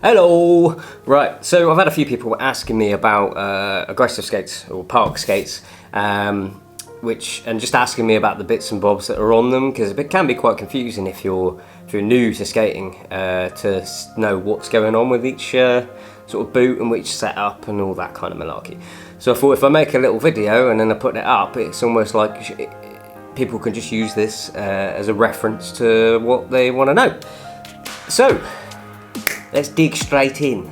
Hello! Right, so I've had a few people asking me about aggressive skates or park skates, and just asking me about the bits and bobs that are on them, because it can be quite confusing if you're new to skating to know what's going on with each sort of boot and which setup and all that kind of malarkey. So I thought if I make a little video and then I put it up, it's almost like people can just use this as a reference to what they want to know. So let's dig straight in.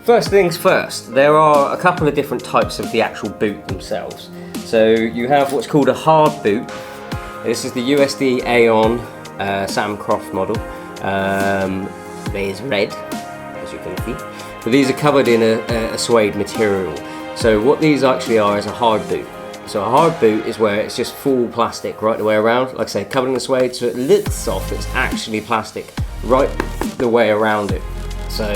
First things first, there are a couple of different types of the actual boot themselves. So you have what's called a hard boot. This is the USD Aeon Sam Croft model. There's red, as you can see. But these are covered in a suede material. So what these actually are is a hard boot. So a hard boot is where it's just full plastic right the way around. Like I say, covered in suede, so it looks soft, it's actually plastic right the way around it. So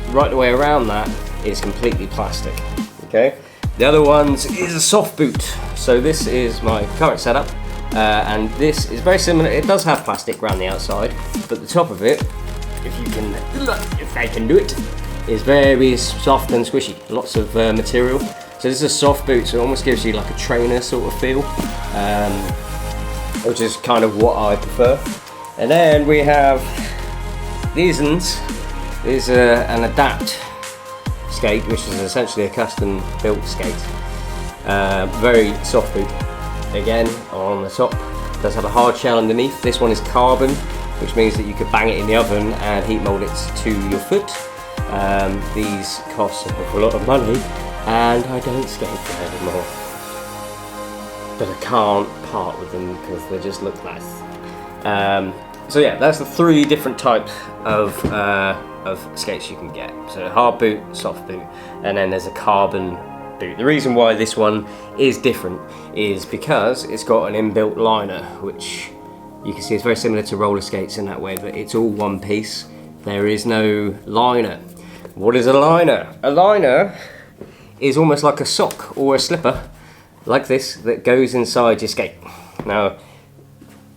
right the way around that is completely plastic, okay? The other ones is a soft boot. So this is my current setup, and this is very similar. It does have plastic around the outside, but the top of it, if I can do it, is very soft and squishy, lots of material. So this is a soft boot, so it almost gives you like a trainer sort of feel, which is kind of what I prefer. And then we have these ones. Is an adapt skate, which is essentially a custom built skate. Very soft boot. Again, on the top, it does have a hard shell underneath. This one is carbon, which means that you could bang it in the oven and heat mold it to your foot. These cost a lot of money, and I don't skate them anymore. But I can't part with them because they just look nice. So yeah, that's the three different types of skates you can get. So hard boot, soft boot, and then there's a carbon boot. The reason why this one is different is because it's got an inbuilt liner, which you can see is very similar to roller skates in that way, but it's all one piece. There is no liner. What is a liner? A liner is almost like a sock or a slipper, like this, that goes inside your skate. Now,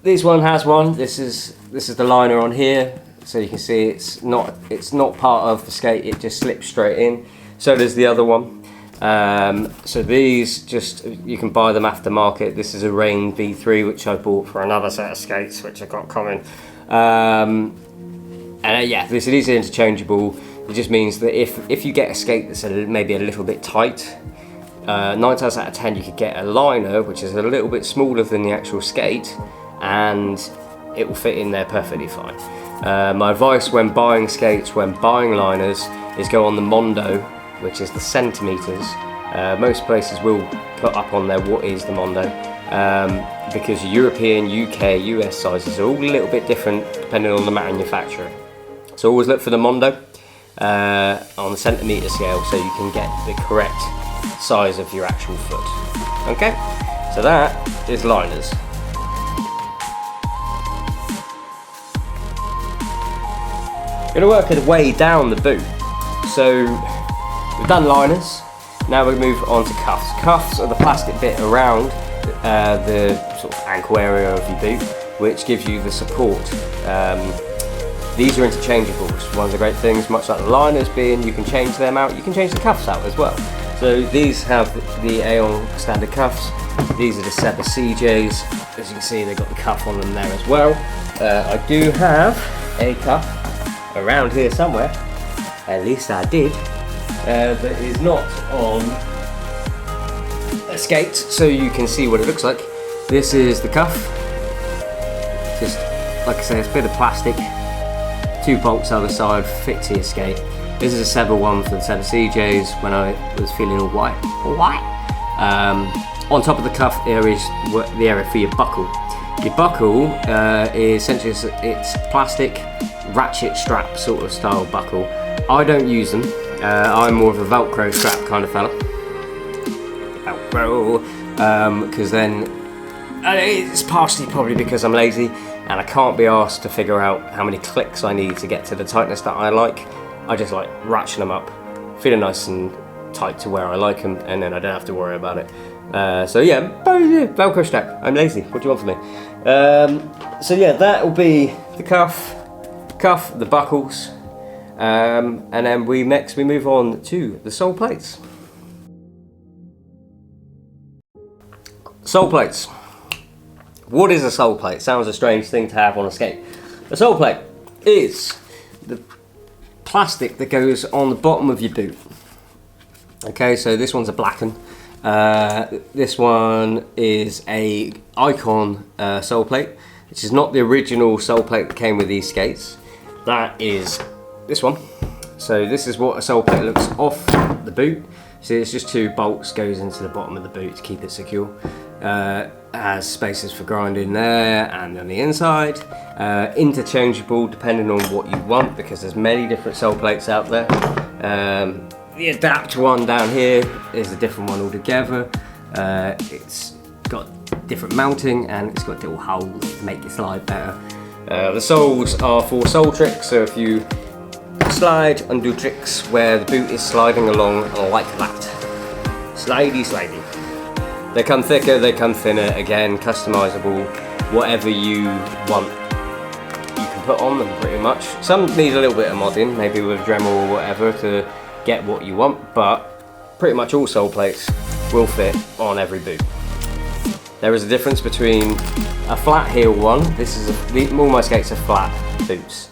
this one has one. This is the liner on here, so you can see it's not part of the skate. It just slips straight in. So does the other one. So these you can buy them aftermarket. This is a Rain V3, which I bought for another set of skates, which I got coming. And yeah, this is interchangeable. It just means that if you get a skate that's maybe a little bit tight, 9 times out of 10 you could get a liner which is a little bit smaller than the actual skate, and it will fit in there perfectly fine. My advice when buying skates, when buying liners, is go on the Mondo, which is the centimetres. Most places will put up on there what is the Mondo, because European, UK, US sizes are all a little bit different depending on the manufacturer. So always look for the Mondo on the centimetre scale, so you can get the correct size of your actual foot. Okay, so that is liners. Going to work our way down the boot. So we've done liners. Now we move on to cuffs. Cuffs are the plastic bit around the sort of ankle area of your boot, which gives you the support. These are interchangeable, which is one of the great things, much like the liners being, you can change them out, you can change the cuffs out as well. So these have the Aeon standard cuffs, these are the Seba CJs, as you can see they've got the cuff on them there as well. I do have a cuff around here somewhere, at least I did, that is not on a skate, so you can see what it looks like. This is the cuff, just like I say, it's a bit of plastic. 2 bolts either side, fit to your skate. This is a Seba one for the Seba CJs when I was feeling all white. On top of the cuff there is the area for your buckle. Your buckle is essentially it's plastic ratchet strap sort of style buckle. I don't use them. I'm more of a Velcro strap kind of fella. Velcro, because then it's partially probably because I'm lazy and I can't be asked to figure out how many clicks I need to get to the tightness that I like. I just like ratcheting them up, feeling nice and tight to where I like them, and then I don't have to worry about it. So yeah, Velcro strap. I'm lazy. What do you want from me? So yeah, that will be the cuff, the buckles, and then we move on to the sole plates. Sole plates. What is a sole plate? Sounds a strange thing to have on a skate. A sole plate is the plastic that goes on the bottom of your boot. Okay, so this one's a blackened. This one is a Icon sole plate, which is not the original sole plate that came with these skates. That is this one. So this is what a sole plate looks off the boot. See, it's just 2 bolts goes into the bottom of the boot to keep it secure. Has spaces for grinding there and on the inside. Interchangeable depending on what you want, because there's many different sole plates out there. The Adapt one down here is a different one altogether. It's got different mounting and it's got little holes to make it slide better. The soles are for sole tricks, so if you slide and do tricks where the boot is sliding along like that. Slidey. They come thicker, they come thinner, again, customizable, whatever you want you can put on them pretty much. Some need a little bit of modding, maybe with Dremel or whatever to get what you want, but pretty much all sole plates will fit on every boot. There is a difference between a flat heel one. All my skates are flat boots.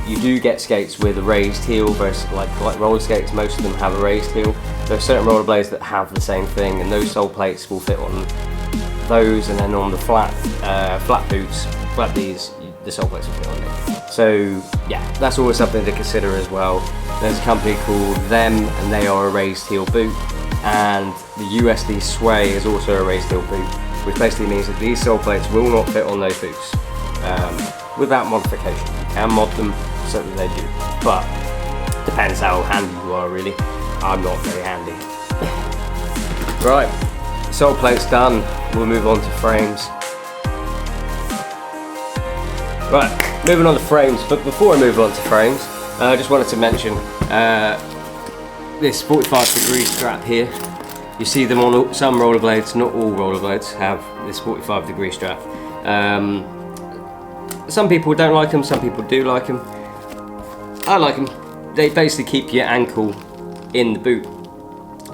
You do get skates with a raised heel versus like roller skates. Most of them have a raised heel. There are certain rollerblades that have the same thing, and those sole plates will fit on those, and then on the flat boots, the sole plates will fit on it. So yeah, that's always something to consider as well. There's a company called Them, and they are a raised heel boot, and the USD Sway is also a raised heel boot, which basically means that these sole plates will not fit on those boots without modification. You can mod them so that they do, but depends how handy you are really. I'm not very handy. Right, sole plates done, we'll move on to frames. Right, moving on to frames, but before I move on to frames, I just wanted to mention this 45-degree strap here. You see them on some rollerblades, not all rollerblades have this 45-degree strap. Some people don't like them, some people do like them. I like them. They basically keep your ankle in the boot,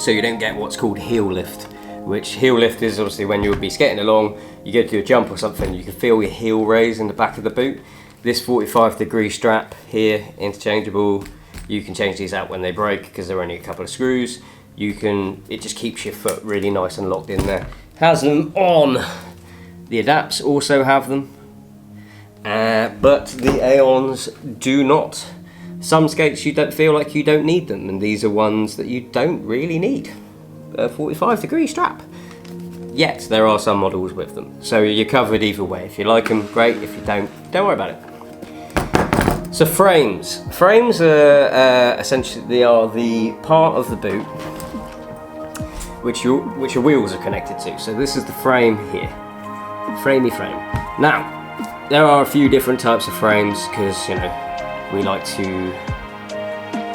so you don't get what's called heel lift, which heel lift is obviously when you'll be skating along, you go to do a jump or something, you can feel your heel raise in the back of the boot. This 45-degree strap here, interchangeable, you can change these out when they break because they're only a couple of screws. It just keeps your foot really nice and locked in there. Has them on. The Adapts also have them, but the Aeons do not. Some skates you don't feel like you don't need them, and these are ones that you don't really need. A 45-degree strap. Yet there are some models with them, so you're covered either way. If you like them, great. If you don't worry about it. So frames. Frames are essentially the part of the boot which your wheels are connected to. So this is the frame here, framey frame. Now there are a few different types of frames because we like to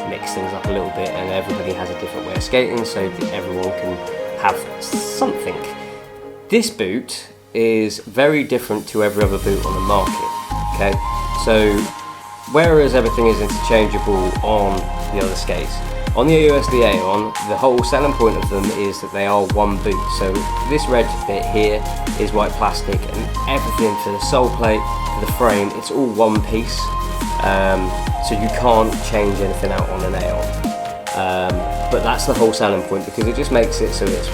mix things up a little bit, and everybody has a different way of skating, so that everyone can have something. This boot is very different to every other boot on the market. Okay, so whereas everything is interchangeable on the other skates, on the USD Aeon, the whole selling point of them is that they are one boot. So this red bit here is white plastic, and everything for the sole plate, for the frame, it's all one piece. So you can't change anything out on an Aeon. But that's the whole selling point, because it just makes it so it's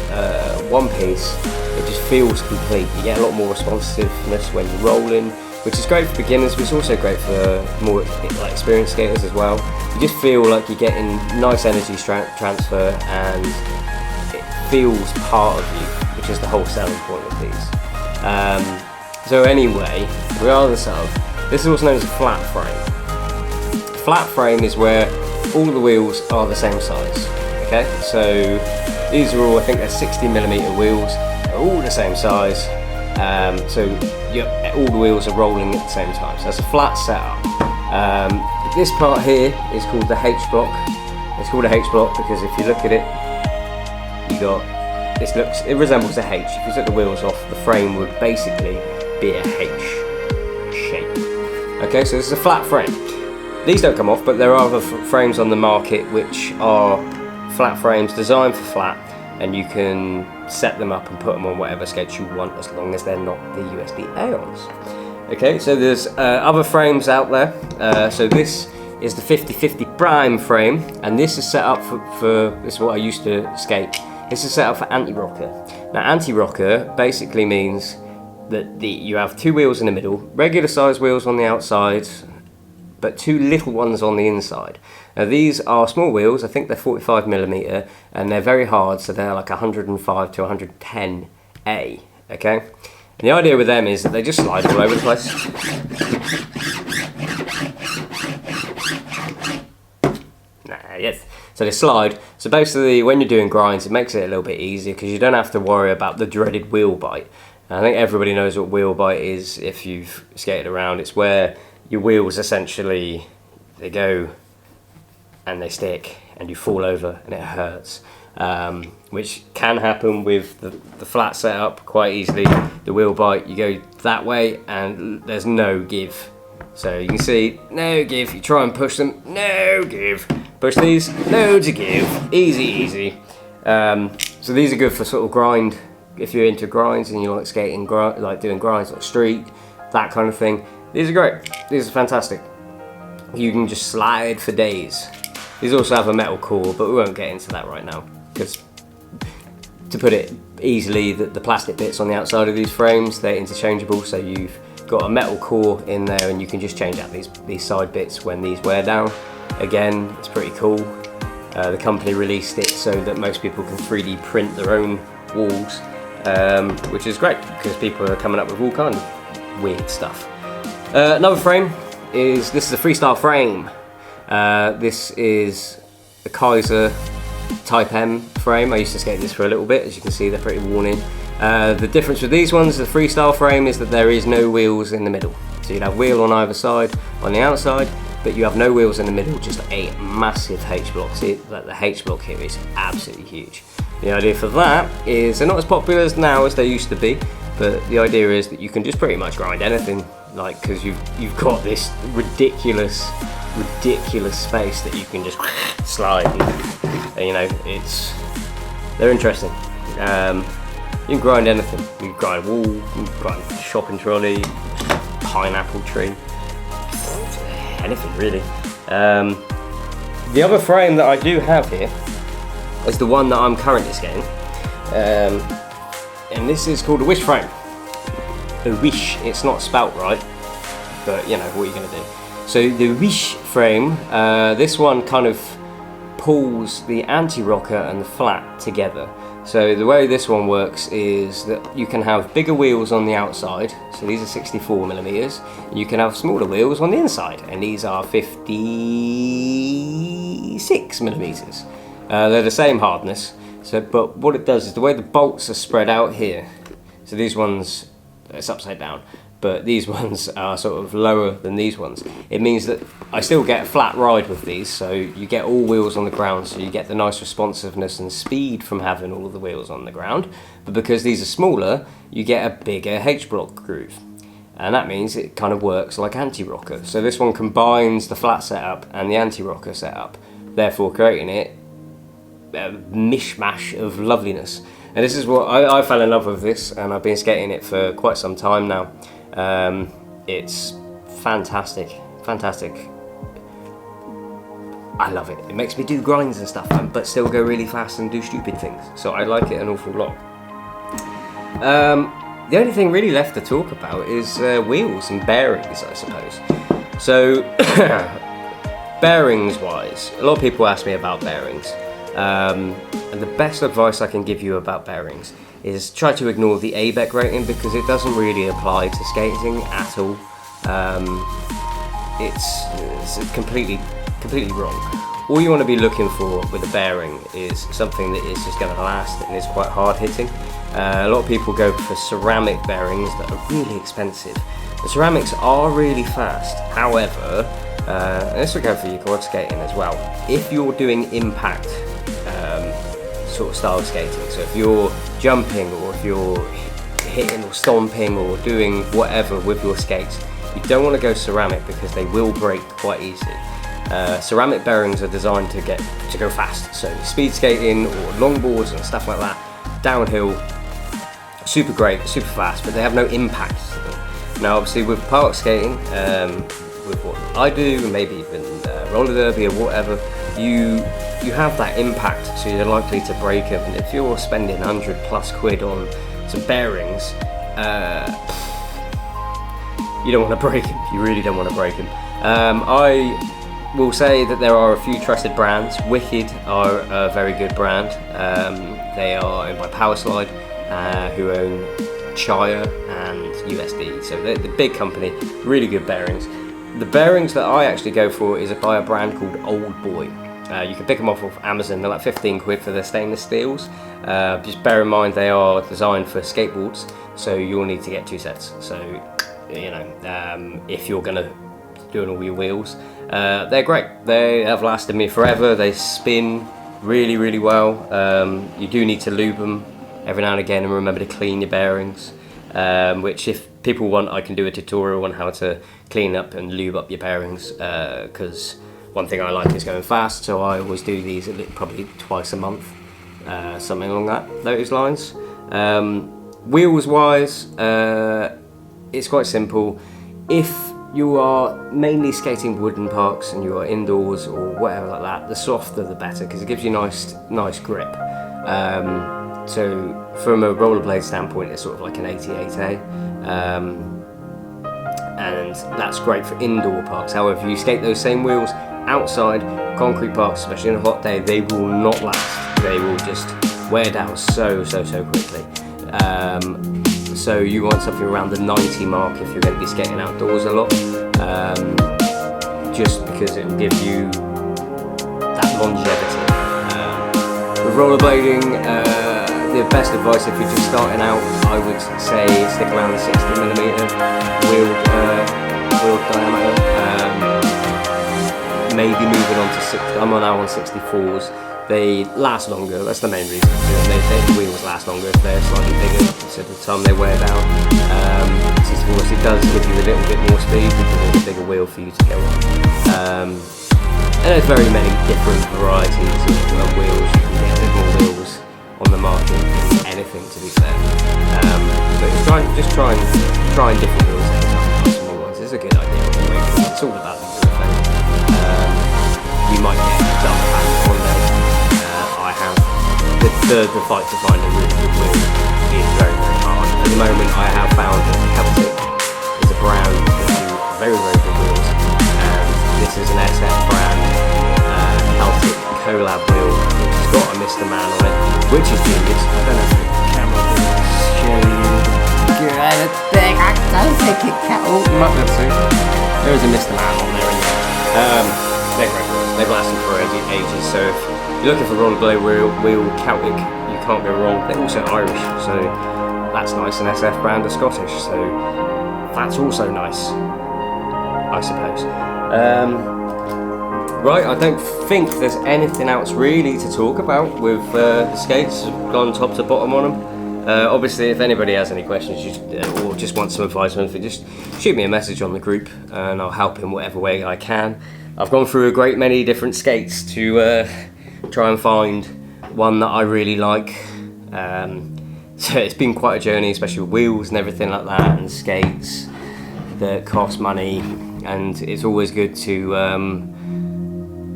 one piece. It just feels complete. You get a lot more responsiveness when you're rolling, which is great for beginners, but it's also great for more experienced skaters as well. You just feel like you're getting nice energy transfer, and it feels part of you, which is the whole selling point of these. So anyway, regardless of, this is what's known as a flat frame. Flat frame is where all the wheels are the same size. Okay, so these are all, I think they're 60mm wheels, they're all the same size. So all the wheels are rolling at the same time. So that's a flat setup. This part here is called the H block. It's called a H block because if you look at it, it resembles a H. If you took the wheels off, the frame would basically be a H shape. Okay, so this is a flat frame. These don't come off, but there are other frames on the market which are flat frames designed for flat, and you can set them up and put them on whatever skates you want as long as they're not the USB A-ons. Okay, so there's other frames out there. So this is the 50/50 Prime frame, and this is set up for this is what I used to skate. This is set up for anti-rocker. Now, anti-rocker basically means that you have two wheels in the middle, regular size wheels on the outside, but two little ones on the inside. Now these are small wheels, I think they're 45mm, and they're very hard, so they're like 105 to 110A, okay? And the idea with them is that they just slide all over the place. Yes, so they slide. So basically when you're doing grinds, it makes it a little bit easier because you don't have to worry about the dreaded wheel bite. And I think everybody knows what wheel bite is if you've skated around. It's where your wheels essentially, they go and they stick and you fall over and it hurts. Which can happen with the flat setup quite easily. The wheel bite, you go that way and there's no give. So you can see, no give, you try and push them, no give. Push these, loads of give, easy, easy. So these are good for sort of grind, if you're into grinds and you like skating, like doing grinds like street, that kind of thing. These are great, these are fantastic. You can just slide for days. These also have a metal core, but we won't get into that right now, because to put it easily, the plastic bits on the outside of these frames, they're interchangeable, so you've got a metal core in there and you can just change out these side bits when these wear down. Again, it's pretty cool. The company released it so that most people can 3D print their own walls, which is great because people are coming up with all kinds of weird stuff. Another frame is, this is a freestyle frame. This is a Kaiser Type M frame. I used to skate this for a little bit. As you can see, they're pretty worn in. The difference with these ones, the freestyle frame, is that there is no wheels in the middle. So you'd have wheel on either side, on the outside, but you have no wheels in the middle, just a massive H-block. See, the H-block here is absolutely huge. The idea for that is they're not as popular now as they used to be, but the idea is that you can just pretty much grind anything, like, because you've got this ridiculous space that you can just slide, and you know, they're interesting. You can grind anything. You can grind a wall, you can grind a shopping trolley, pineapple tree, anything really. The other frame that I do have here is the one that I'm currently skating, and this is called a wish frame. A wish, it's not spelt right, but you know, what are you going to do? So the wish frame, this one kind of pulls the anti-rocker and the flat together. So the way this one works is that you can have bigger wheels on the outside, so these are 64mm, and you can have smaller wheels on the inside, and these are 56mm. They're the same hardness, so, but what it does is the way the bolts are spread out here, so these ones, it's upside down, but these ones are sort of lower than these ones. It means that I still get a flat ride with these, so you get all wheels on the ground, so you get the nice responsiveness and speed from having all of the wheels on the ground, but because these are smaller, you get a bigger H-block groove. And that means it kind of works like anti-rocker. So this one combines the flat setup and the anti-rocker setup, therefore creating it a mishmash of loveliness. And this is what I fell in love with this, and I've been skating it for quite some time now. It's fantastic, fantastic. I love it. It makes me do grinds and stuff, but still go really fast and do stupid things. So I like it an awful lot. The only thing really left to talk about is wheels and bearings, I suppose. So bearings wise, a lot of people ask me about bearings. And the best advice I can give you about bearings is try to ignore the ABEC rating, because it doesn't really apply to skating at all. It's completely wrong. All you want to be looking for with a bearing is something that is just going to last and is quite hard hitting. A lot of people go for ceramic bearings that are really expensive. The ceramics are really fast, however, and this will go for your quad skating as well. If you're doing impact sort of style skating, so if you're jumping or if you're hitting or stomping or doing whatever with your skates, You don't want to go ceramic because they will break quite easily. Ceramic bearings are designed to go fast, so speed skating or longboards and stuff like that, downhill, super great, super fast, but they have no impact to them. Now obviously with park skating, with what I do, and maybe even roller derby or whatever, you have that impact, so you're likely to break them. And if you're spending £100+ on some bearings, you don't want to break them. You really don't want to break them. I will say that there are a few trusted brands. Wicked are a very good brand. They are owned by Powerslide, who own Shire and USD. So they're the big company, really good bearings. The bearings that I actually go for is by a brand called Old Boy. You can pick them off of Amazon. They're like 15 quid for their stainless steels. Just bear in mind they are designed for skateboards, so you'll need to get 2 sets. So, you know, if you're gonna doing all your wheels, they're great. They have lasted me forever. They spin really, really well. You do need to lube them every now and again, and remember to clean your bearings. Which, if people want, I can do a tutorial on how to clean up and lube up your bearings. Because one thing I like is going fast, so I always do these probably twice a month, something along those lines. Wheels wise, it's quite simple. If you are mainly skating wooden parks and you are indoors or whatever like that, the softer the better, because it gives you nice grip. So from a rollerblade standpoint, it's sort of like an 88A, and that's great for indoor parks. However, if you skate those same wheels outside concrete parks, especially on a hot day, they will not last. They will just wear down so quickly. So you want something around the 90 mark if you're going to be skating outdoors a lot, just because it will give you that longevity. With rollerblading, the best advice if you're just starting out, I would say stick around the 60mm wheel diameter. Maybe moving on to 60. I'm now on 64s. They last longer. That's the main reason for doing them. The wheels last longer if they're slightly bigger. So the time they wear down. 64s, it does give you a little bit more speed because it's a bigger wheel for you to go on. And there's very many different varieties of wheels. You can get a bit more wheels on the market than anything, to be fair. But just trying different wheels every time you some new ones. It's a good idea. It's all about the effect. You might get dumb back one day. I have. The fight to find a really good wheel is very hard. At the moment, I have found that Celtic is a brand that do very good wheels. This is an SF brand, Celtic collab wheel, which has got a Mr. Man on it, which is genius. I don't know if the camera can show you. I don't think it can. Oh, you might be able to see. There is a Mr. Man on there, they're great wheels. They've lasted for ages, so if you're looking for rollerblade wheel Celtic, you can't go wrong. They're also Irish, so that's nice. An SF brand are Scottish, so that's also nice, I suppose. Right, I don't think there's anything else really to talk about with the skates. I've gone top to bottom on them. Obviously, if anybody has any questions or just wants some advice on anything, just shoot me a message on the group and I'll help in whatever way I can. I've gone through a great many different skates to try and find one that I really like. So it's been quite a journey, especially with wheels and everything like that, and skates that cost money. And it's always good to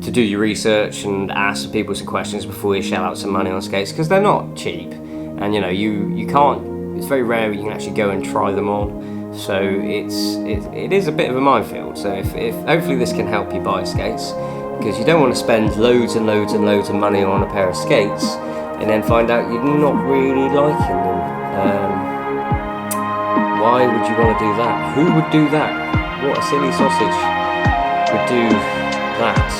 do your research and ask people some questions before you shell out some money on skates, because they're not cheap, and you know you can't. It's very rare you can actually go and try them on, so it is a bit of a minefield. So if hopefully this can help you buy skates, because you don't want to spend loads and loads and loads of money on a pair of skates and then find out you're not really liking them. Why would you want to do that? Who would do that? What a silly sausage would do that.